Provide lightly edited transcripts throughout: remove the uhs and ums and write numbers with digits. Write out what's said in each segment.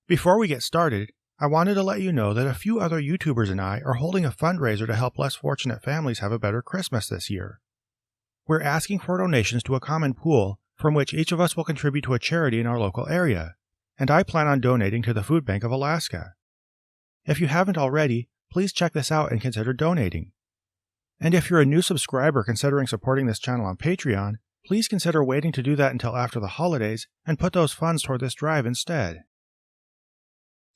Before we get started, I wanted to let you know that a few other YouTubers and I are holding a fundraiser to help less fortunate families have a better Christmas this year. We're asking for donations to a common pool from which each of us will contribute to a charity in our local area, and I plan on donating to the Food Bank of Alaska. If you haven't already, please check this out and consider donating. And if you're a new subscriber considering supporting this channel on Patreon, please consider waiting to do that until after the holidays and put those funds toward this drive instead.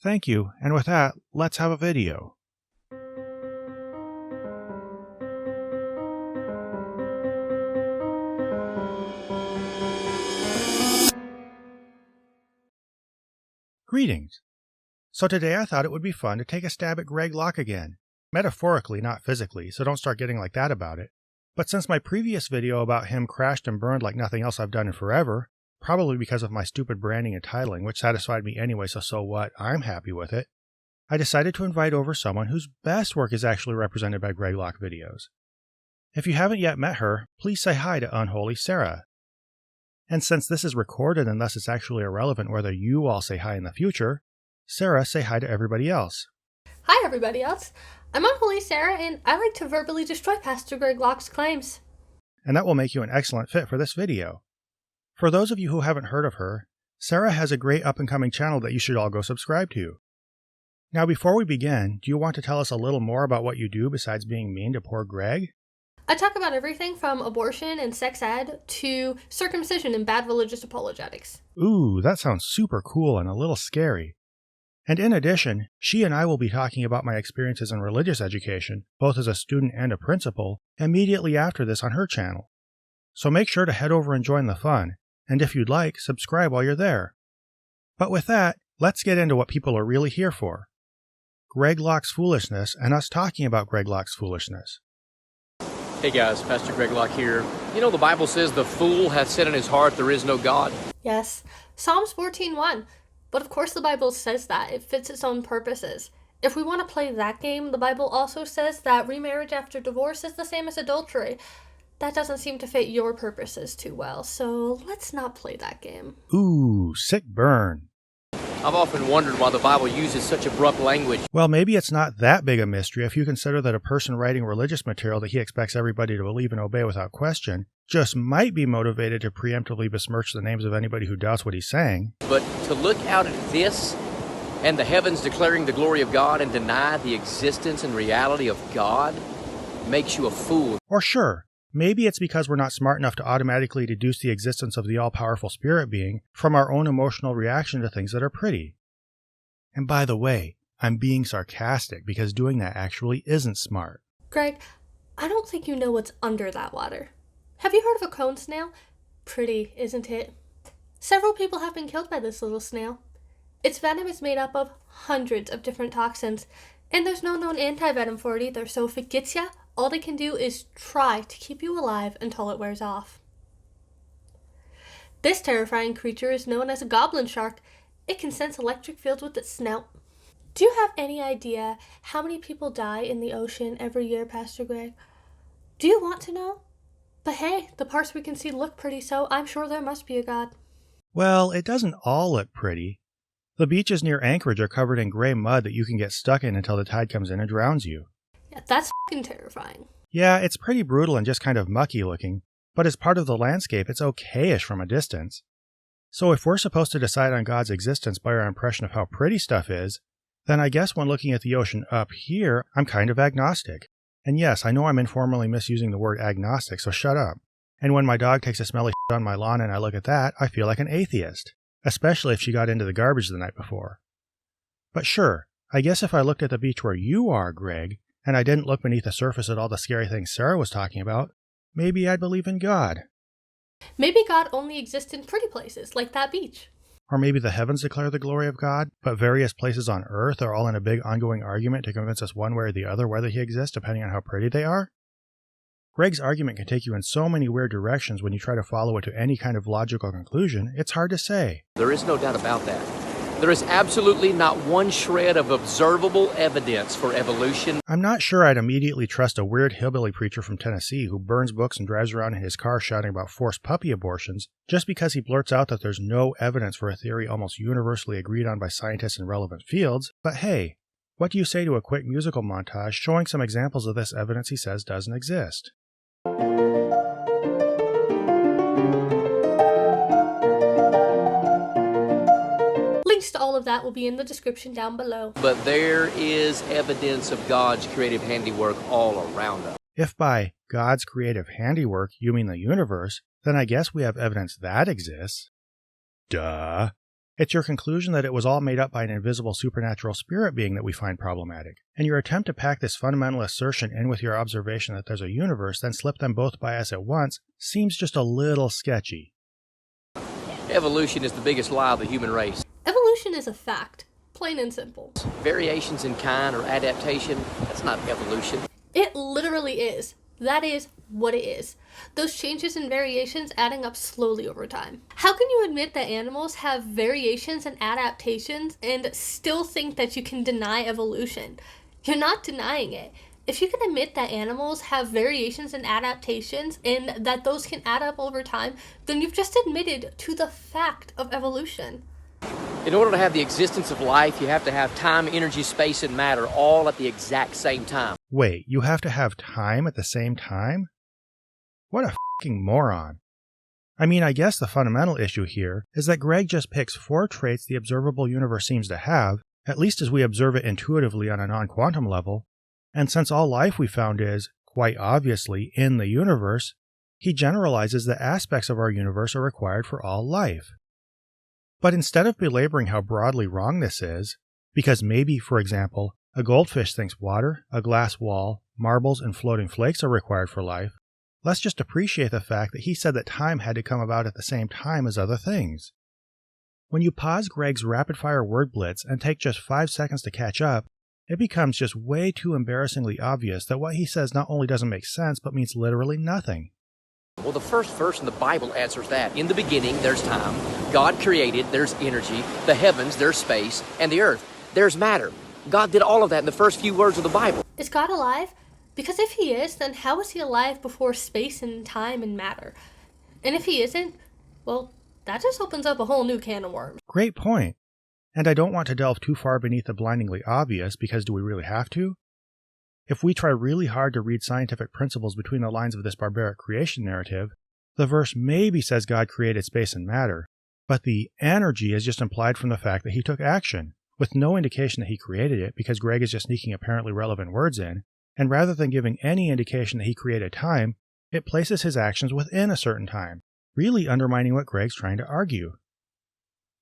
Thank you, and with that, let's have a video. Greetings. So today I thought it would be fun to take a stab at Greg Locke again. Metaphorically, not physically, so don't start getting like that about it. But since my previous video about him crashed and burned like nothing else I've done in forever, probably because of my stupid branding and titling, which satisfied me anyway, so what, I'm happy with it, I decided to invite over someone whose best work is actually represented by Greg Locke videos. If you haven't yet met her, please say hi to Unholy Sara. And since this is recorded and thus it's actually irrelevant whether you all say hi in the future, Sarah, say hi to everybody else. Hi everybody else. I'm Unholy Sara, and I like to verbally destroy Pastor Greg Locke's claims. And that will make you an excellent fit for this video. For those of you who haven't heard of her, Sarah has a great up-and-coming channel that you should all go subscribe to. Now before we begin, do you want to tell us a little more about what you do besides being mean to poor Greg? I talk about everything from abortion and sex ed to circumcision and bad religious apologetics. Ooh, that sounds super cool and a little scary. And in addition, she and I will be talking about my experiences in religious education, both as a student and a principal, immediately after this on her channel. So make sure to head over and join the fun, and if you'd like, subscribe while you're there. But with that, let's get into what people are really here for. Greg Locke's foolishness and us talking about Greg Locke's foolishness. Hey guys, Pastor Greg Locke here. You know the Bible says the fool hath said in his heart there is no God. Yes, Psalms 14:1. But of course the Bible says that. It fits its own purposes. If we want to play that game, the Bible also says that remarriage after divorce is the same as adultery. That doesn't seem to fit your purposes too well, so let's not play that game. Ooh, sick burn. I've often wondered why the Bible uses such abrupt language. Well, maybe it's not that big a mystery if you consider that a person writing religious material that he expects everybody to believe and obey without question just might be motivated to preemptively besmirch the names of anybody who doubts what he's saying. But to look out at this and the heavens declaring the glory of God and deny the existence and reality of God makes you a fool. Or sure, maybe it's because we're not smart enough to automatically deduce the existence of the all-powerful spirit being from our own emotional reaction to things that are pretty. And by the way, I'm being sarcastic because doing that actually isn't smart. Greg, I don't think you know what's under that water. Have you heard of a cone snail? Pretty, isn't it? Several people have been killed by this little snail. Its venom is made up of hundreds of different toxins, and there's no known anti-venom for it either, so if it gets ya, all they can do is try to keep you alive until it wears off. This terrifying creature is known as a goblin shark. It can sense electric fields with its snout. Do you have any idea how many people die in the ocean every year, Pastor Greg? Do you want to know? But hey, the parts we can see look pretty, so I'm sure there must be a God. Well, it doesn't all look pretty. The beaches near Anchorage are covered in gray mud that you can get stuck in until the tide comes in and drowns you. Yeah, that's f***ing terrifying. Yeah, it's pretty brutal and just kind of mucky looking, but as part of the landscape, it's okay-ish from a distance. So if we're supposed to decide on God's existence by our impression of how pretty stuff is, then I guess when looking at the ocean up here, I'm kind of agnostic. And yes, I know I'm informally misusing the word agnostic, so shut up. And when my dog takes a smelly shit on my lawn and I look at that, I feel like an atheist. Especially if she got into the garbage the night before. But sure, I guess if I looked at the beach where you are, Greg, and I didn't look beneath the surface at all the scary things Sarah was talking about, maybe I'd believe in God. Maybe God only exists in pretty places, like that beach. Or maybe the heavens declare the glory of God, but various places on earth are all in a big ongoing argument to convince us one way or the other whether he exists depending on how pretty they are? Greg's argument can take you in so many weird directions when you try to follow it to any kind of logical conclusion, it's hard to say. There is no doubt about that. There is absolutely not one shred of observable evidence for evolution. I'm not sure I'd immediately trust a weird hillbilly preacher from Tennessee who burns books and drives around in his car shouting about forced puppy abortions just because he blurts out that there's no evidence for a theory almost universally agreed on by scientists in relevant fields. But hey, what do you say to a quick musical montage showing some examples of this evidence he says doesn't exist? Links to all of that will be in the description down below. But there is evidence of God's creative handiwork all around us. If by God's creative handiwork you mean the universe, then I guess we have evidence that exists. Duh. It's your conclusion that it was all made up by an invisible supernatural spirit being that we find problematic, and your attempt to pack this fundamental assertion in with your observation that there's a universe, then slip them both by us at once, seems just a little sketchy. Evolution is the biggest lie of the human race. Evolution is a fact, plain and simple. Variations in kind or adaptation, that's not evolution. It literally is. That is what it is. Those changes and variations adding up slowly over time. How can you admit that animals have variations and adaptations and still think that you can deny evolution? You're not denying it. If you can admit that animals have variations and adaptations and that those can add up over time, then you've just admitted to the fact of evolution. In order to have the existence of life, you have to have time, energy, space, and matter all at the exact same time. Wait, you have to have time at the same time? What a f***ing moron. I mean, I guess the fundamental issue here is that Greg just picks 4 traits the observable universe seems to have, at least as we observe it intuitively on a non-quantum level, and since all life we found is, quite obviously, in the universe, he generalizes that aspects of our universe are required for all life. But instead of belaboring how broadly wrong this is, because maybe, for example, a goldfish thinks water, a glass wall, marbles, and floating flakes are required for life, let's just appreciate the fact that he said that time had to come about at the same time as other things. When you pause Greg's rapid-fire word blitz and take just 5 seconds to catch up, it becomes just way too embarrassingly obvious that what he says not only doesn't make sense, but means literally nothing. Well, the first verse in the Bible answers that. In the beginning, there's time. God created, there's energy. The heavens, there's space. And the earth, there's matter. God did all of that in the first few words of the Bible. Is God alive? Because if he is, then how was he alive before space and time and matter? And if he isn't, well, that just opens up a whole new can of worms. Great point. And I don't want to delve too far beneath the blindingly obvious, because do we really have to? If we try really hard to read scientific principles between the lines of this barbaric creation narrative, the verse maybe says God created space and matter, but the energy is just implied from the fact that he took action, with no indication that he created it because Greg is just sneaking apparently relevant words in, and rather than giving any indication that he created time, it places his actions within a certain time, really undermining what Greg's trying to argue.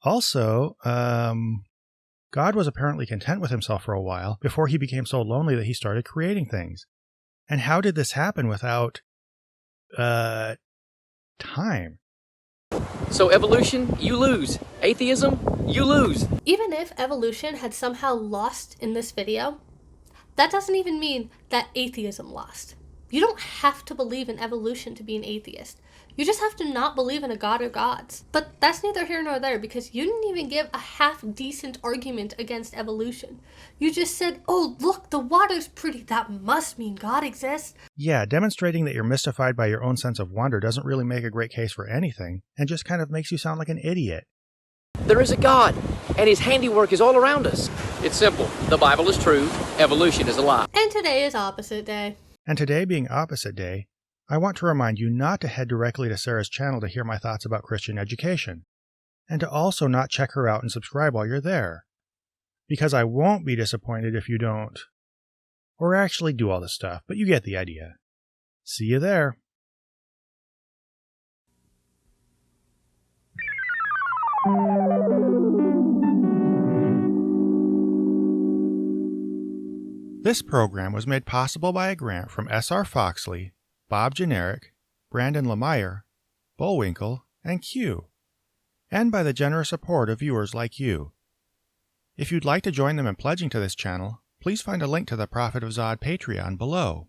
Also, God was apparently content with himself for a while before he became so lonely that he started creating things. And how did this happen without, time? So evolution, you lose. Atheism, you lose. Even if evolution had somehow lost in this video, that doesn't even mean that atheism lost. You don't have to believe in evolution to be an atheist. You just have to not believe in a god or gods. But that's neither here nor there because you didn't even give a half-decent argument against evolution. You just said, oh, look, the water's pretty. That must mean God exists. Yeah, demonstrating that you're mystified by your own sense of wonder doesn't really make a great case for anything, and just kind of makes you sound like an idiot. There is a God, and his handiwork is all around us. It's simple. The Bible is true. Evolution is a lie. And today is opposite day. And today being opposite day, I want to remind you not to head directly to Sarah's channel to hear my thoughts about Christian education, and to also not check her out and subscribe while you're there, because I won't be disappointed if you don't, or actually do all this stuff, but you get the idea. See you there. This program was made possible by a grant from S.R. Foxley, Bob Generic, Brandon Lemire, Bullwinkle, and Q, and by the generous support of viewers like you. If you'd like to join them in pledging to this channel, please find a link to the Prophet of Zod Patreon below.